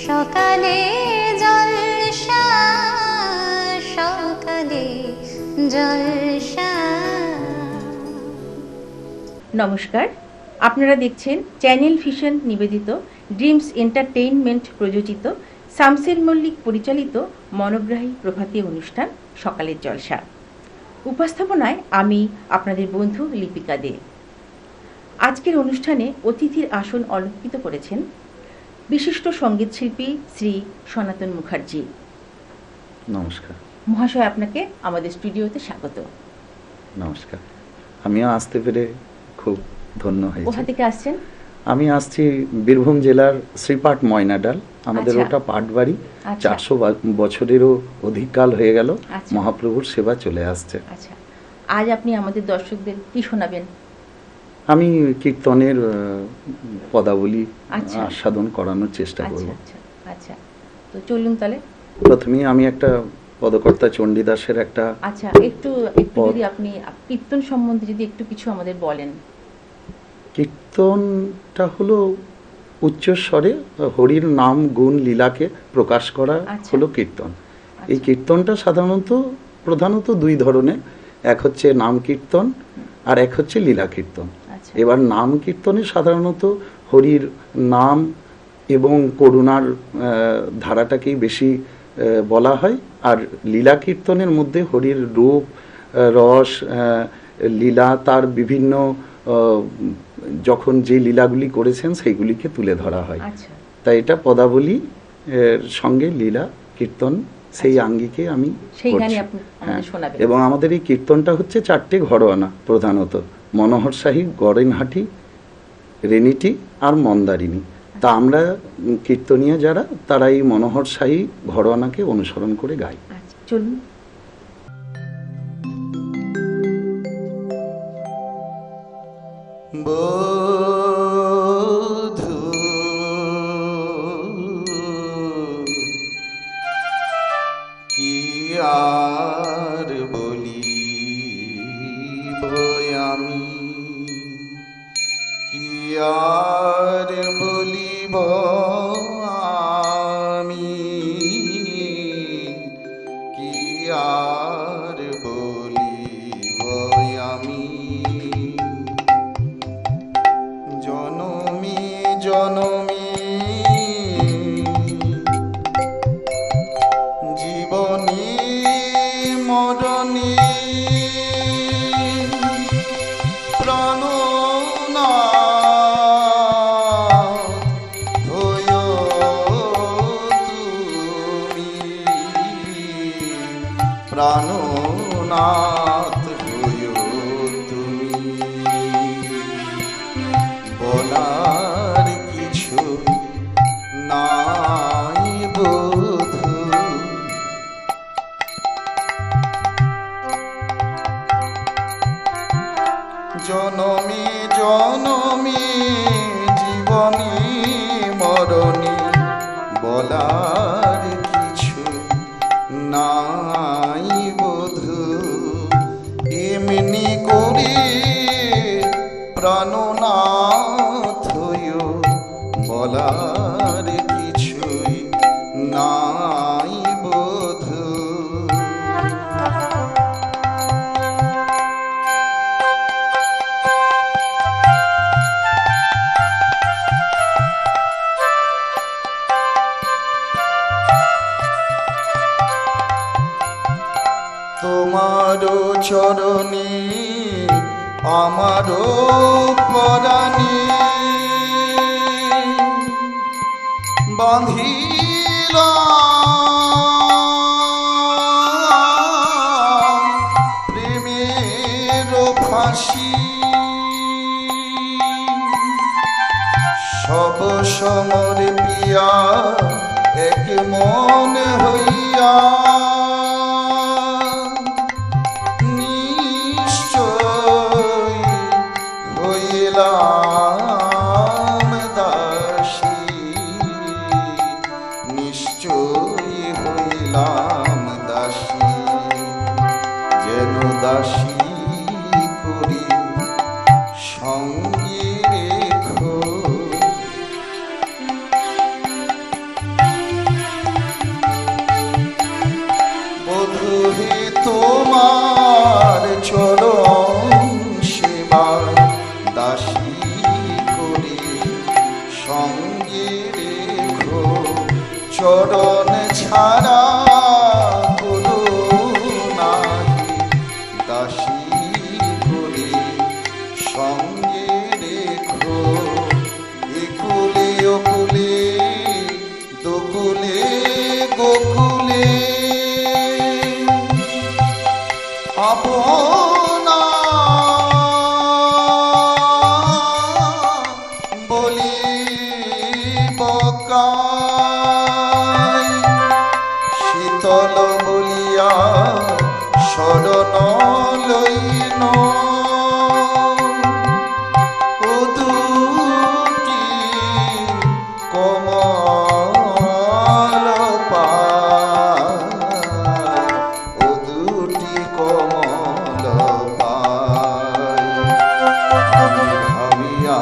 সকালে জলসা, সকালে জলসা। নমস্কার, আপনারা দেখছেন চ্যানেল ভিশন নিবেদিত ড্রিমস এন্টারটেইনমেন্ট প্রযোজিত শামসের মল্লিক পরিচালিত মনোগ্রাহী প্রভাতী অনুষ্ঠান সকালের জলসা। উপস্থাপনায় আমি আপনাদের বন্ধু লিপিকা দে। আজকের অনুষ্ঠানে অতিথির আসন অলঙ্কৃত করেছেন বিশিষ্ট সঙ্গীতশিল্পী শ্রী সনাতন মুখার্জি। নমস্কার মহাশয়, আপনাকে আমাদের স্টুডিওতে স্বাগত। নমস্কার। আমিও আসতে পেরে খুব ধন্য কোথা হয়েছি। থেকে আসছেন? আমি আসছি বীরভূম জেলার শ্রীপাট ময়নাডাল। আমাদের আচ্ছা। ওটা পাটবাড়ি। আচ্ছা। 400 বছরেরও অধিক কাল হয়ে গেল আচ্ছা। মহাপ্রভুর সেবা চলে আসছে। আচ্ছা, আজ আপনি আমাদের দর্শকদের কি শোনাবেন? আমি কীর্তনের পদাবলী আচ্ছা। আস্বাদন করানোর চেষ্টা আচ্ছা করব। আচ্ছা আচ্ছা, তো চলুন তাহলে। প্রথমেই আমি একটা পদকর্তা চণ্ডীদাসের একটা আচ্ছা, একটু যদি আপনি কীর্তন সম্বন্ধে যদি একটু কিছু আমাদের বলেন। কীর্তনটা হলো উচ্চস্বরে হরির নাম গুণ লীলাকে প্রকাশ করা আচ্ছা। হলো কীর্তন। এই আচ্ছা। কীর্তনটা প্রধানত দুই ধরনের, এক হচ্ছে নাম কীর্তন আর এক হচ্ছে লীলা কীর্তন। আচ্ছা। এবার নাম কীর্তনে সাধারণত হরির নাম এবং করুণার ধারাটাকেই বেশি বলা হয়, আর লীলা কীর্তনের মধ্যে হরির রূপ, রস, লীলা, তার বিভিন্ন যখন যে লীলাগুলি করেছেন সেইগুলিকে তুলে ধরা হয়। আচ্ছা। তাই এটা পদাবলী সঙ্গে লীলা কীর্তন সেই আচ্ছা। আঙ্গিকে আমি সেই করছি। গানই আপনি হ্যাঁ, আমাদের শোনাবেন। এবং আমাদের এই কীর্তনটা হচ্ছে 4টে ঘরোয়ানা, প্রধানত মনোহর শাহী, গড়েনহাটি, রেনিটি আর মন্দারিনী। তা আমরা কীর্তনীয় যারা, তারা এই মনোহর শাহী ঘরোয়ানাকে অনুসরণ করে গাই। আচ্ছা, চলুন। বধূ কি আর বলিব আমি, কি আর বলিব আমি, কি আর বলিব আমি। জনমী জনমী জীবনী মরণী প্রাণনাথ হয়ো তুমি, প্রাণনাথ হয়ো তুমি। বলার কিছু নাই বধূ, জনমী জনমী জীবনী মরণী বলার কিছু নাই বধূ। এমনি করে প্রাণনাথ হইও বলার কিছুই নাই বধূ। তোমারও চরণে আমারও পরাণে বাঁধিলাম প্রেমের ফাঁসি। সব সমর পিয়া এক মন হইয়া নিশ্চয় হইলাম দাসী, নিশ্চয় হইলাম দাসী। যেন দাসী করি সঙ্গে রেখো, চরণ ছাড়া করুণাহি দাসী করে সঙ্গে রেখো একুলে ওকুলে দোকুলে গোকুলে আপনা বলি বকাই শীতল বলিয়া শরণ লইন ও দুটি কমল পায় ও দুটি কমল পায় আমি ভাবিয়া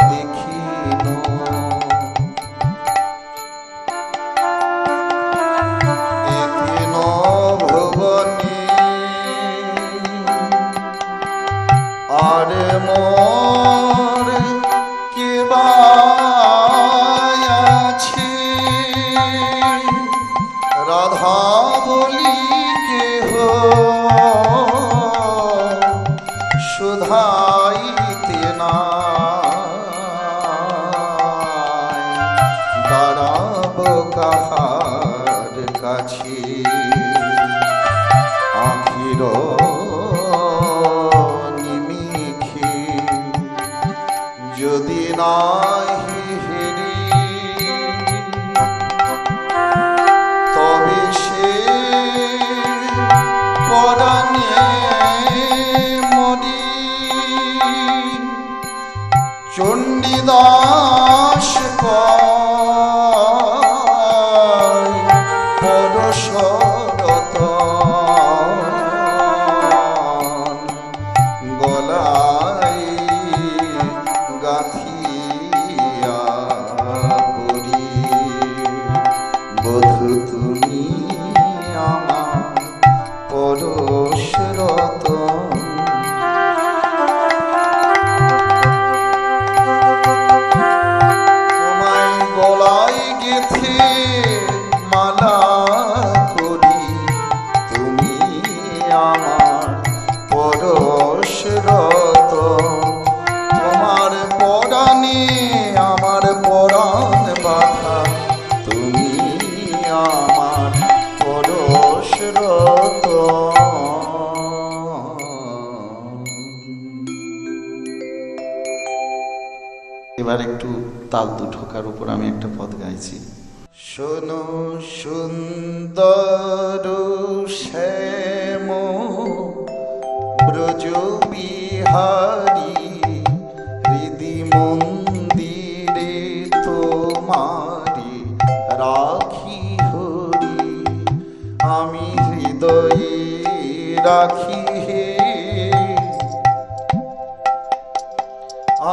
দেখিন একেন ভুবনে আর মোর কে বা আছে রাধা বলি কেহ শুধাইতে নাই দাঁড়াব কাহার কাছে আখির নিমিখে যদি নাহি হেরি তবে সে পরাণে মরি চণ্ডীদাস কয় পরশরত গলায় গাথিয়া পরি বধূ তুমি আমার পরশরত তোমায় গলায় গেথে মালা করি তুমি আমার পরশরত তোমার পরাণে আমার পরাণ বাধা তুমি আমার পরশরত এবার একটু তাল দু ঠোকার উপর আমি একটা পদ গাইছি। শোনো সুন্দর শ্যাম ব্রজ বিহারী হৃদি মন্দিরে তোমারি রাখি হরি আমি হৃদয়ে রাখি হে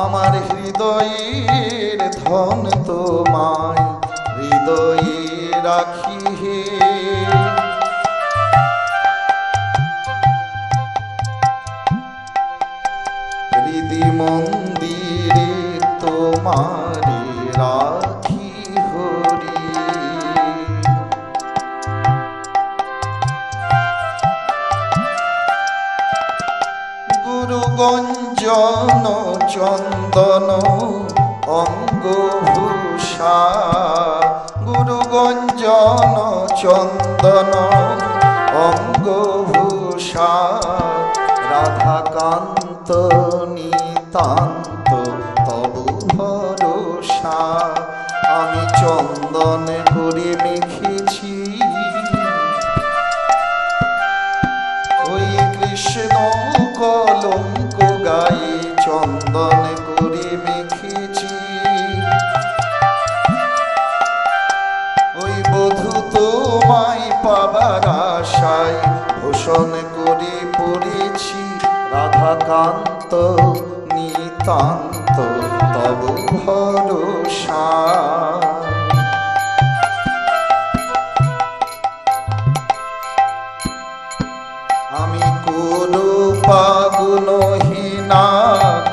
আমার হৃদয়ের ধন তোমায় হৃদয়ে রাখি হে হৃদি মন্দিরে তোমারি রাখি হরি গুরুগঞ্জন চন্দন অঙ্গভূষা গুরুগঞ্জন চন্দন অঙ্গভূষা রাধাকান্ত নিতান্ত তবু ভরসা আমি চন্দন করে মেখেছি ওই কৃষ্ণ কলঙ্ক গায়ে চন্দন করে মেখেছি ওই বধূ তোমায় পাবার আশায় ভূষণ করে পড়েছি রাধাকান্ত নিতান্ত তবু ভরসা আমি কোনো পাগুনহীনা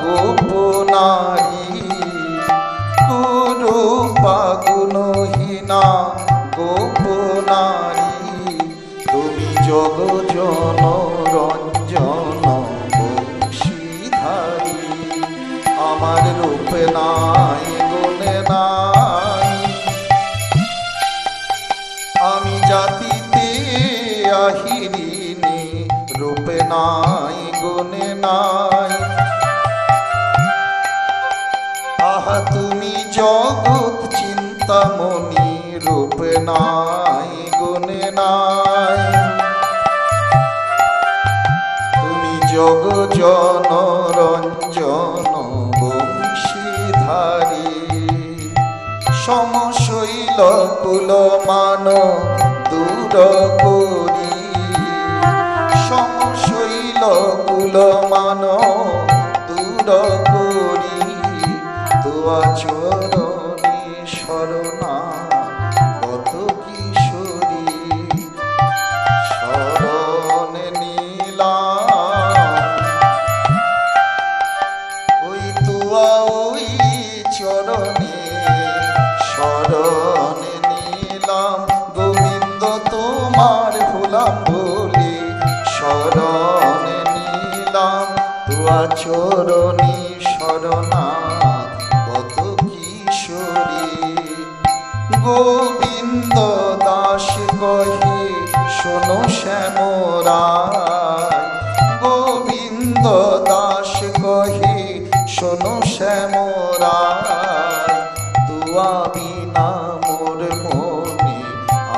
গোপনারী কোনো পাগুনহীনা জগজন রঞ্জন বংশীধারী, আমার রূপে নাই গুণে নাই, আমি জাতিতে আহিরিনী, রূপে নাই গুণে নাই। আহা তুমি জগৎ চিন্তামণি, রূপে নাই গুণে নাই, তুমি জগজন রঞ্জন বংশীধারী, সমশৈল কুলমান দূর করি, সমশৈল কুলমান দূর করি, তোয়া চরণে শরণা কত কিশোরী, শরণ নীলাম ওই তোয়া ওই চরণে, শরণ নীলাম গোবিন্দ তোমার হলাম বলে, শরণ নীলাম তোয়া চরণে শরণা কত কিশোরী। গোবিন্দ দাস কহে শোনো শ্যামরায়, গোবিন্দ দাস কহে শোনো শ্যামরায়, তুয়া বিনা মোর মনে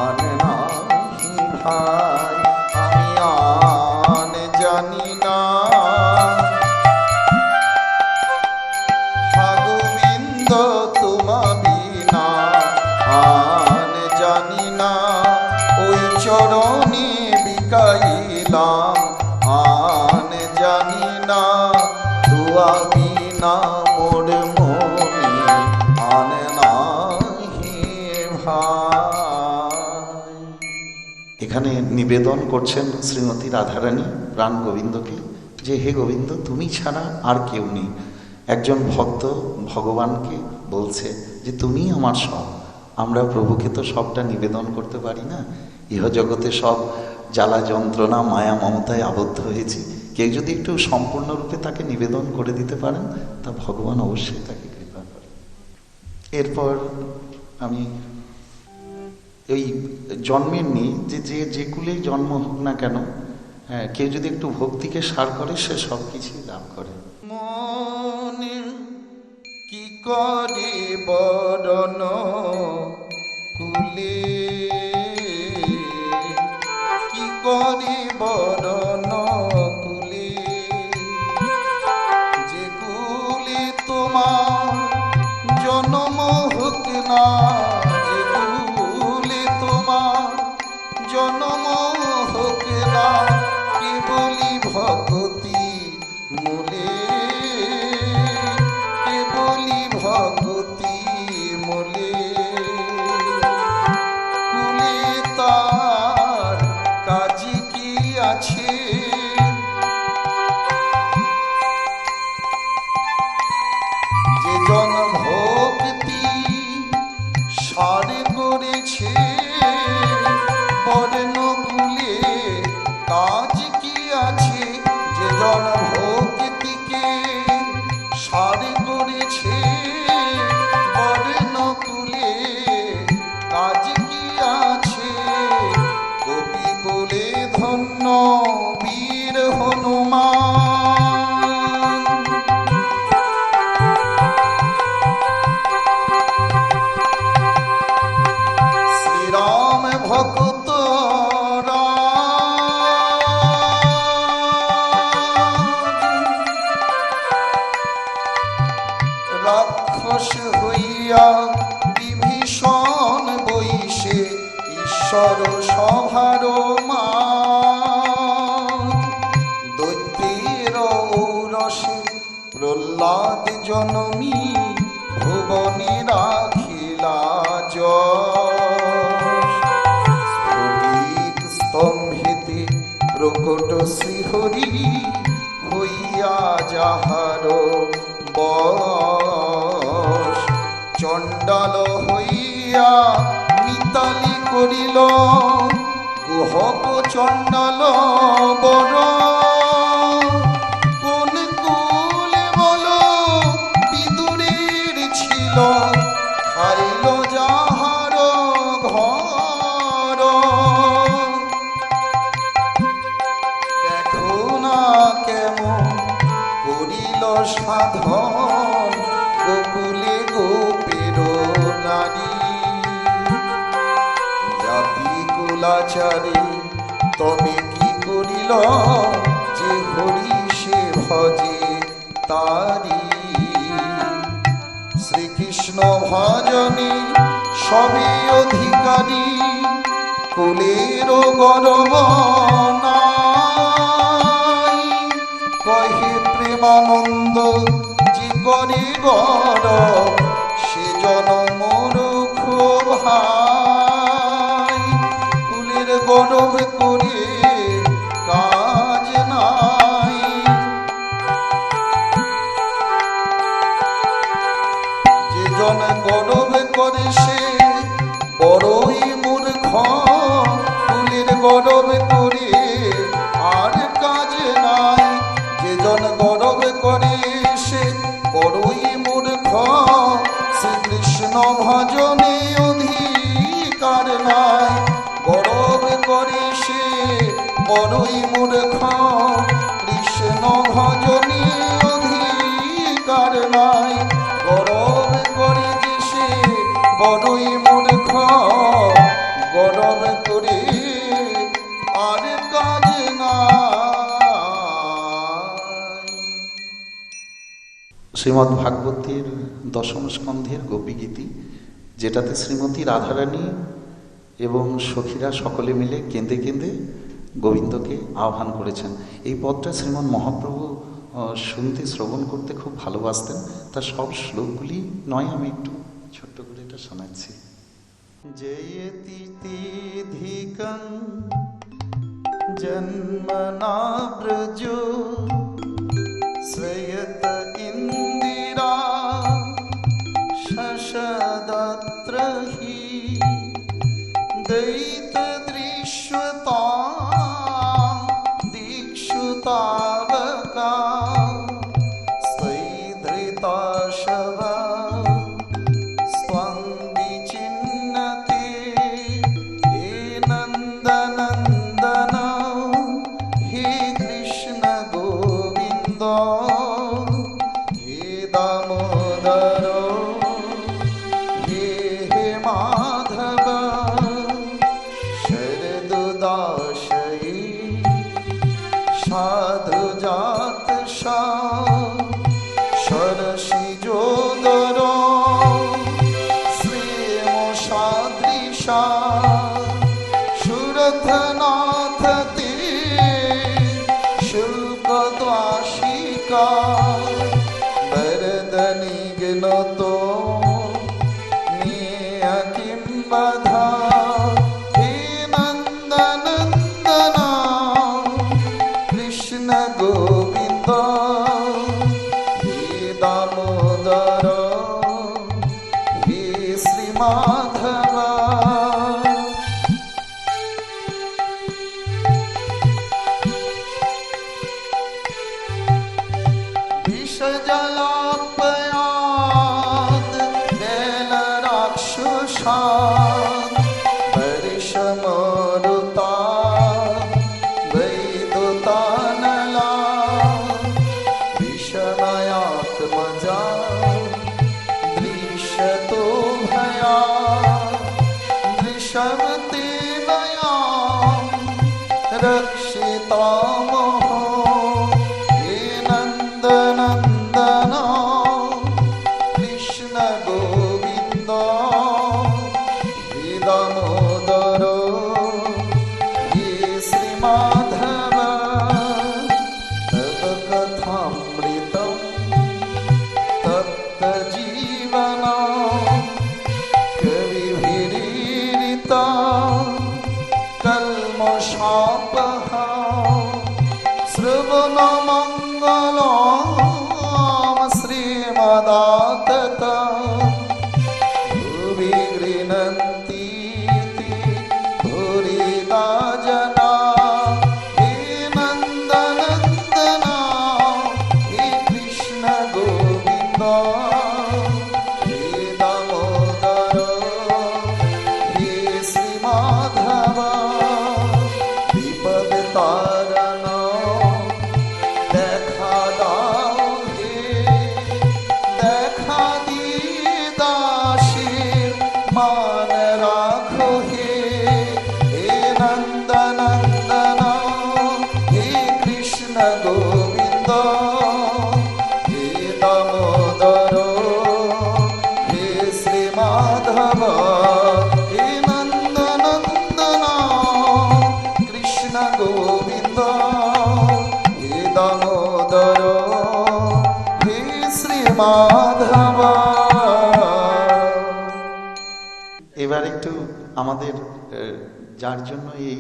আন নাহি ভাই, আমি আন জানি না। হা গোবিন্দ তোমা বিনা আন জানি না, ওই চরণে বিকাইলাম আন জানি না, তুয়া বিনা মোর মনে আন নাহি ভাই। এখানে নিবেদন করছেন শ্রীমতী রাধারানী প্রাণ গোবিন্দকে যে হে গোবিন্দ তুমি ছাড়া আর কেউ নেই। একজন ভক্ত ভগবানকে বলছে যে তুমি আমার সব, আমরা প্রভুকে তো সবটা নিবেদন করতে পারি না, ইহজগতে সব জ্বালা যন্ত্রণা মায়া মমতায় আবদ্ধ হয়েছি, কেউ যদি একটু সম্পূর্ণরূপে তাকে নিবেদন করে দিতে পারেন তা ভগবান অবশ্যই তাকে কৃপা করেন। এরপর আমি ওই জন্মের নেই যে কুলেই জন্ম হোক না কেন, হ্যাঁ কেউ যদি একটু ভক্তিকে সার করে সে সব কিছুই লাভ করে। মনে কি করে বরণ কুলে, কি করে বরণ কুলে, যে কুলে তোমার জন্ম হোক না, যে কুলে তোমার জন্ম হোক না, কেবলি ভক্তি মূলে, কেবলি ভক্তি মূলে, কুলে তার কাজ কি আছে, যে জন ভক্তি সার করেছে, বর্ণ কুলে কাজ কি আছে, যে জন ভক্তিকে সার করেছে, বর্ণ কুলে কাজ কি আছে, গোপী বলে ধন্য বীর হনুমান, শ্রীরাম ভক্ত রাক্ষস হইয়া বিভীষণ বৈশে, ঈশ্বর সভার মা, দৈত্যের ঔরসে প্রহ্লাদ জনমী, ভুবনে রাখিলা যশ, স্ফটিক স্তম্ভেতে প্রকট শ্রীহরি, হইয়া যাহার বশ, চণ্ডাল হইয়া মিতালি করিল কুহক চণ্ডাল বড় কোন কুলে বলো বিদুরের ছিল খাইল যাহার ঘর। দেখো না কেমন করিল সাধন গোকুলে গোপের নারী। জাতি কুলাচারী তবে কি করিল যে হরি সে ভজে তারি। শ্রীকৃষ্ণ ভজনে সবে অধিকারী কুলের গর্ব নাই। কহে প্রেমানন্দ যে করে গর সে জনমূর্খ ভাই। কুলের গর্ব করে কাজ নাই। যে জন গর্ব করে সে বড়ই মূর্খ। কুলের গর্ব করে আর কাজ নাই। যে জন গর্ব করে সে বড়ই মূর্খ। শ্রীকৃষ্ণ ভজনে অধিকার নাই। গর্ব করে সে বড়ই মূর্খ। কৃষ্ণ ভজনে অধিকার নাই। গর্ব করে যে সে বড়ই মূর্খ। গর্ব করে আর কাজ নাই। শ্রীমদ্ ভাগবতের দশম স্কন্ধের গোপীগীতি, যেটাতে শ্রীমতী রাধারানী এবং সখীরা সকলে মিলে কেঁদে কেঁদে গোবিন্দকে আহ্বান করেছেন। এই পদটা শ্রীমন মহাপ্রভু শুনতে শ্রবণ করতে খুব ভালোবাসতেন। তার সব শ্লোকগুলি নয়, আমি একটু ছোট্ট করে এটা শোনাচ্ছি। জয়তিধিকং জন্মনা ব্রজ শ্রেয়ত ইন্দিরা শশদত্র হি দৈত দৃশ্যতা দীক্ষুতাবকা স্থৈধৃতা শবা স্ত্বং বিচিন্নতে হে নন্দনন্দন হে কৃষ্ণ গোবিন্দ হে দামোদর হে হে মাধব শরদুদাশয়ী সাধু জাত সরসিজোদর শ্রীম সাদৃশা সুরথনাথ তে শুল্কদ্বাশিকা বরদনিঘ্নত নিয় কিং বধা। হে নন্দনন্দন কৃষ্ণ গোবিন্দ হে দামোদর হে শ্রীমাধব। বিষজলাপয়াদ বেল রাক্ষসাদ বরিশমরুতা বৈদুতানলা বিষময়াত্মজা দৃশ্যতো ভয়া দৃশ্যমতে নয়া রক্ষিতামহ। হে নন্দনন্দন কৃষ্ণ গোবিন্দ হে দামোদর হে শ্রীমাধব। তব কথামৃতম তপ্ত জীবন কবিভিরীরিতা কল্মষাপহ। শ্রবণ মঙ্গলম শ্রীমদাতত ভুবি গৃহন্তি ভুরিদা ध्यान राखो हे नंद नंदन हे कृष्ण गोविंद हे दामोदर हे श्री माधव हे नंद नंदन कृष्ण गोविंद हे दामोदर हे श्री माधव। এবার একটু আমাদের যার জন্য এই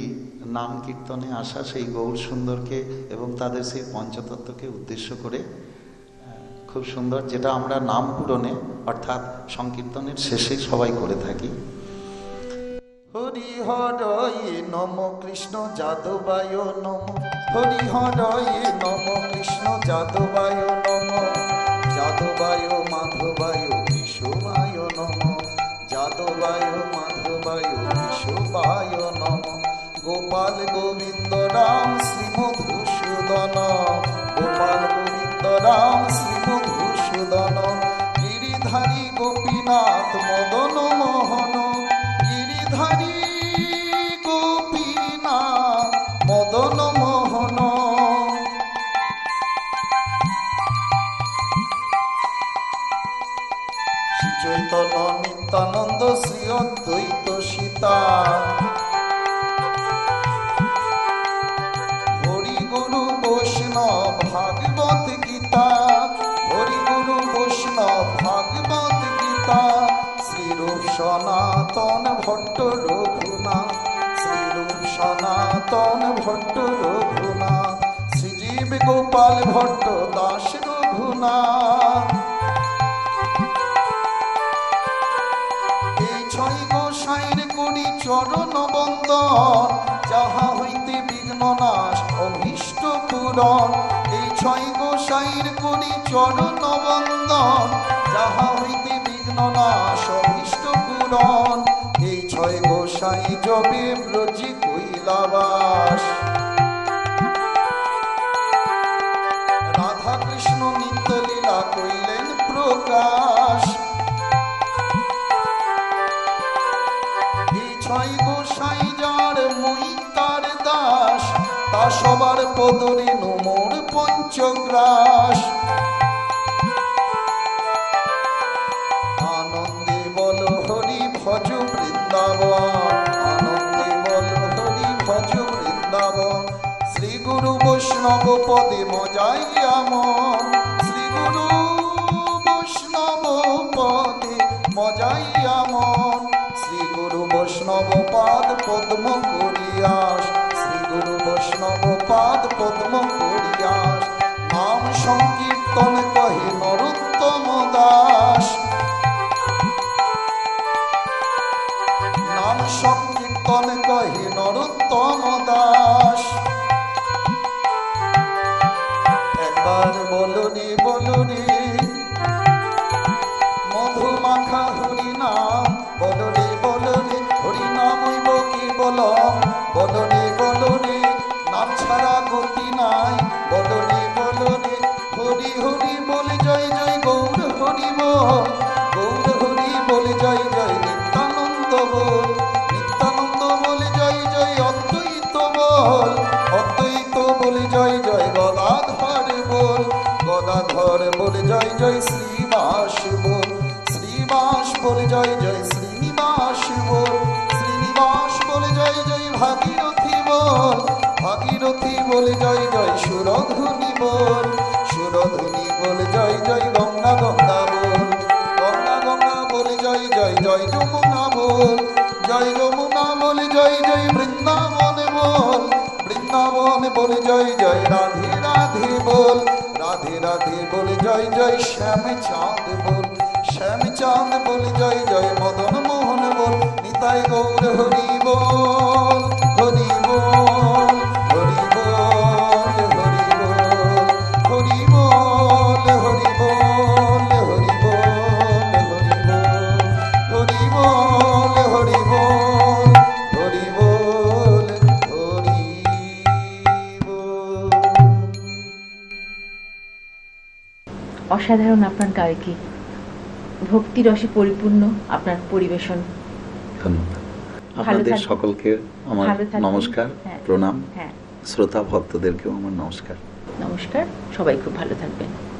নাম কীর্তনে আসা সেই গৌর সুন্দরকে এবং তাদের সেই পঞ্চতত্ত্বকে উদ্দেশ্য করে খুব সুন্দর, যেটা আমরা নাম পূরণে অর্থাৎ সংকীর্তনের শেষে সবাই করে থাকি। হরি হরয়ে নম কৃষ্ণ যাদবায় নম, হরি হরয়ে নম কৃষ্ণ যাদবায় নম, যাদবায় মাধবায় কেশবায় নম, যাদবায় মাধবায় কেশবায় নম, গোপাল গোবিন্দ রাম শ্রী মধুসূদন, গোপাল গোবিন্দ রাম শ্রী মধুসূদন, গিরিধারী গোপীনাথ মদন মোহন, গিরিধারী গোপীনাথ মদন মোহন, শ্রী চৈতন্য নিত্যানন্দ শ্রী অদ্বৈত সীতা, হরি গুরু বৈষ্ণব ভাগবত গীতা, হরি গুরু বৈষ্ণব ভাগবত গীতা, শ্রীরূপ সনাতন ভট্ট রঘুনাথ, শ্রীরূপ সনাতন ভট্ট রঘুনাথ, শ্রীজীব গোপাল ভট্ট দাস রঘুনাথ। এই ছয় গোসাইর করি চরণ বন্দন, যাহা হইতে বিঘ্ন নাশ অভীষ্ট পূরণ, এই ছয় গোসাইর করি চরণ বন্দন, যাহা হইতে বিঘ্ন নাশ অভীষ্ট পূরণ, এই ছয় গোসাই যবে ব্রজি কৈলাবাস, রাধা কৃষ্ণ নিত্য লীলা কইলেন প্রকাশ, এই ছয় গোসাই যার মুই তার দাস, তা সবার পদরে নোমর পঞ্চগ্রাস, আনন্দে বল হরি ভজ বৃন্দাবন, আনন্দে বল হরি ভজ বৃন্দাবন, শ্রী গুরু বৈষ্ণব পদে মজাইয়া মন, শ্রী গুরু বৈষ্ণব পদে মজাইয়া মন, শ্রী গুরু বৈষ্ণব পাদ পদ্ম করিয়াস, শ্রী গুরু বৈষ্ণব পাদ পদ্ম করিয়াস, নাম সংকীর্তন কহে নরোত্তম দাস, নাম সংকীর্তন কহে নরোত্তম দাস। একবার বলো রে মধুমাখা হরি নাম, বলো রে হরি নাম হইব কেবলম, বলো রে নাম ছাড়া গতি নাই, বলো রে হরি হরি বলে জয় জয় গৌর হরি বল, গৌর হরি বলে জয় জয় নিত্যানন্দ বল, নিত্যানন্দ বলে জয় জয় অদ্বৈত বল, অদ্বৈত বলে জয় জয় গদাধর বল, গদাধর বলে জয় জয় শ্রীবাস বল, শ্রীবাস বলে জয় জয় শ্রীনিবাস বল, শ্রীনিবাস বলে জয় জয় ভাগীরথী বল, ভাগীরথী বলে জয় জয় সুরধুনী বল, সুরধুনী বলে জয় জয় গঙ্গা গঙ্গা বল, গঙ্গা গঙ্গা বলে জয় জয় জয় যমুনা বল, জয় যমুনা বলে জয় জয় বৃন্দাবন বল, বৃন্দাবন বলে জয় জয় রাধে রাধে বল, রাধে রাধে বলে জয় জয় শ্যাম চাঁদ বল, শ্যাম চাঁদ বলে জয় জয় মদন মোহন বল, নিতাই গৌর হরি বল, হরি বল, হরি বল, হরি বল, হরি বল, হরি বল, হরি বল, হরি বল, হরি বল, হরি বল, হরি বল, হরি বল। অসাধারণ আপনার গায়িকা, ভক্তি রসে পরিপূর্ণ আপনার পরিবেশন, ধন্যবাদ। ভালো আপনাদের থাকবেন। সকলকে আমার ভালো থাকবেন। নমস্কার, হ্যাঁ। প্রণাম। হ্যাঁ, শ্রোতা ভক্তদেরকেও আমার নমস্কার। নমস্কার, সবাই খুব ভালো থাকবেন।